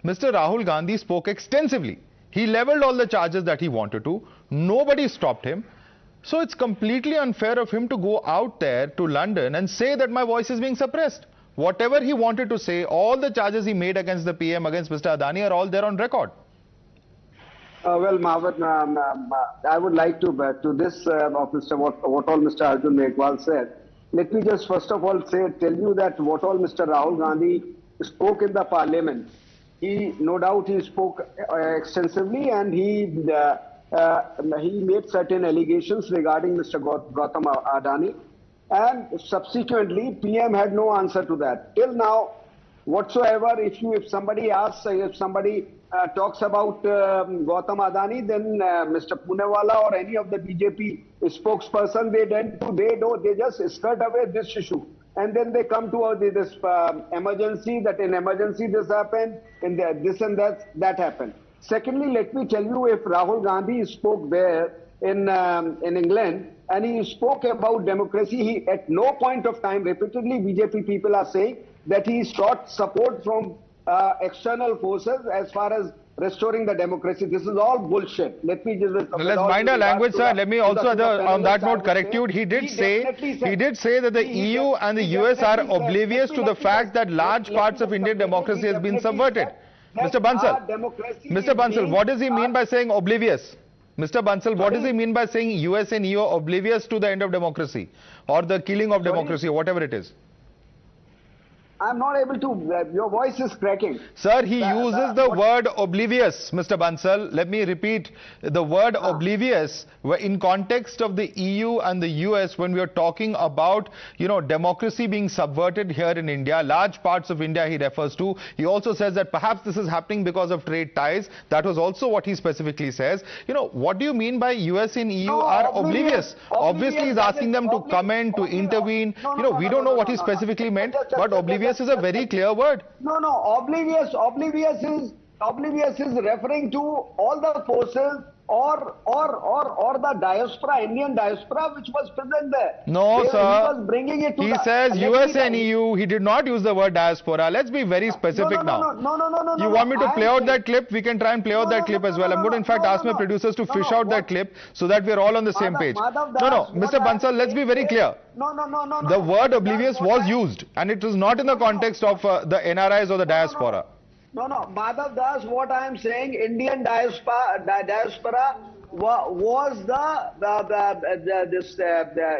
Mr. Rahul Gandhi spoke extensively. He leveled all the charges that he wanted to. Nobody stopped him. So it's completely unfair of him to go out there to London and say that my voice is being suppressed. Whatever he wanted to say, all the charges he made against the PM, against Mr. Adani are all there on record. Well, Marvin, I would like to this of Mr. What all Mr. Arjun Megwal said. Let me just first of all tell you that what all Mr. Rahul Gandhi spoke in the Parliament. He, no doubt, he spoke extensively, and he made certain allegations regarding Mr. Gautam Adani, and subsequently PM had no answer to that till now whatsoever. If somebody asks, if somebody talks about Gautam Adani, then Mr. Poonawalla or any of the BJP spokesperson, they just skirt away this issue, and then they come to this emergency, that in emergency this happened, in this and that happened. Secondly, let me tell you, if Rahul Gandhi spoke there in England and he spoke about democracy, he at no point of time, repeatedly BJP people are saying that he sought support from external forces as far as restoring the democracy. This is all bullshit. Let me just let's mind our language, sir. Let me also on that note correct you. He did say that the EU and the US are oblivious to the fact that large parts of Indian democracy has been subverted. Mr. Bansal, what does he mean by saying oblivious? Mr. Bansal, what does he mean by saying US and EU are oblivious to the end of democracy or the killing of democracy or whatever it is? I'm not able to, your voice is cracking. Sir, he uses the word oblivious, Mr. Bansal. Let me repeat, the word oblivious in context of the EU and the US, when we are talking about, democracy being subverted here in India, large parts of India he refers to. He also says that perhaps this is happening because of trade ties. That was also what he specifically says. What do you mean by US and EU are oblivious? Obviously, he's asking them to comment, to intervene. We don't know what he specifically meant, but oblivious is a very clear word. Oblivious is referring to all the forces or the diaspora, Indian diaspora, which was present there. No, sir. He was bringing it to he says US and EU. He did not use the word diaspora. Let's be very specific now. No. You want me to play out that clip? We can try and play out that clip as well. I'm going to, in fact, ask my producers to fish out that clip so that we're all on the same page. No, Mr. Bansal, let's be very clear. No. The word oblivious was used, and it was not in the context of the NRIs or the diaspora. No, Madhavdas, what I am saying, Indian diaspora was the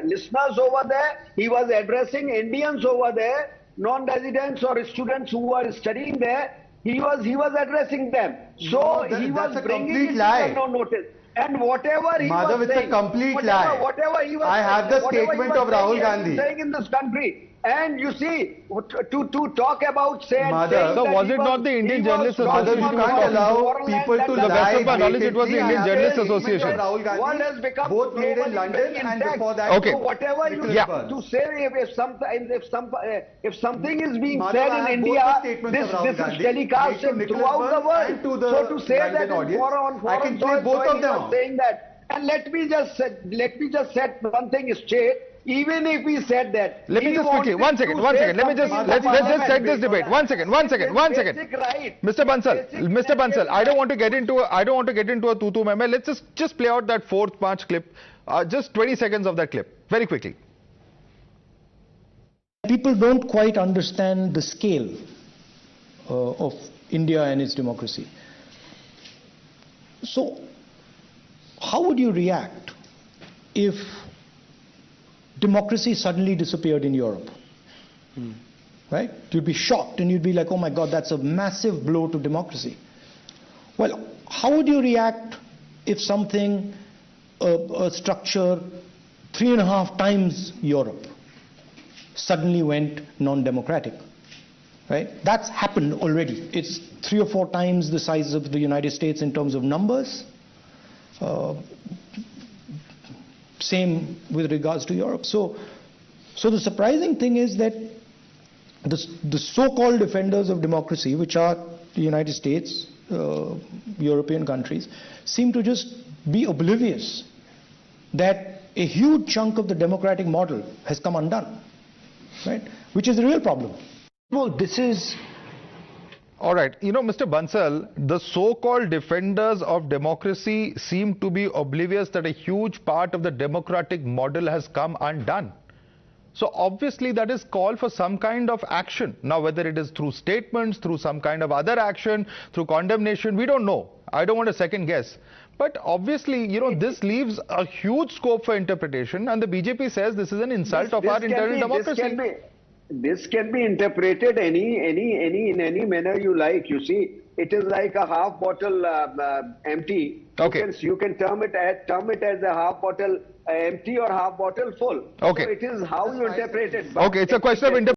listeners over there. He was addressing Indians over there, non-residents or students who were studying there. He was addressing them. So he was bringing it to no notice. And whatever he Madhav, was it's saying, a complete lie. Whatever he was I have the statement of Rahul Gandhi. Saying in this country. And you see, to talk about Madhav, so was it not the Indian Journalists Association? You can't allow people to lie. The best of my knowledge, it was the Indian Journalists Association. Rahul Gandhi, both made in London and before that. Okay. So whatever you to say, if something is being said in India, this is telecasted throughout the world. So to say that I can play both of them. Saying that, and let me just set one thing straight. Even if he said that, let me just quickly, one second. Let's just set this debate. One second. Right. Mr. Bansal, I don't want to get into a tutu mai-mai. Let's just play out that 4th March clip. Just 20 seconds of that clip, very quickly. People don't quite understand the scale of India and its democracy. So, how would you react if democracy suddenly disappeared in Europe? Right? You'd be shocked and you'd be like, oh my God, that's a massive blow to democracy. Well, how would you react if something, a structure 3.5 times Europe suddenly went non-democratic? Right? That's happened already. It's 3 or 4 times the size of the United States in terms of numbers. Same with regards to Europe. So the surprising thing is that the so-called defenders of democracy, which are the United States, European countries, seem to just be oblivious that a huge chunk of the democratic model has come undone, right? Which is the real problem. Well, this is All right. You know, Mr. Bansal, the so-called defenders of democracy seem to be oblivious that a huge part of the democratic model has come undone. So obviously that is call for some kind of action. Now, whether it is through statements, through some kind of other action, through condemnation, we don't know. I don't want to second guess. But obviously, you know, this leaves a huge scope for interpretation, and the BJP says this is an insult of our internal democracy. This can be interpreted in any manner you like. You see, it is like a half bottle empty. Okay. You can term it as a half bottle empty or half bottle full. Okay. So it is how you interpret it. Okay, it's a question of interpretation.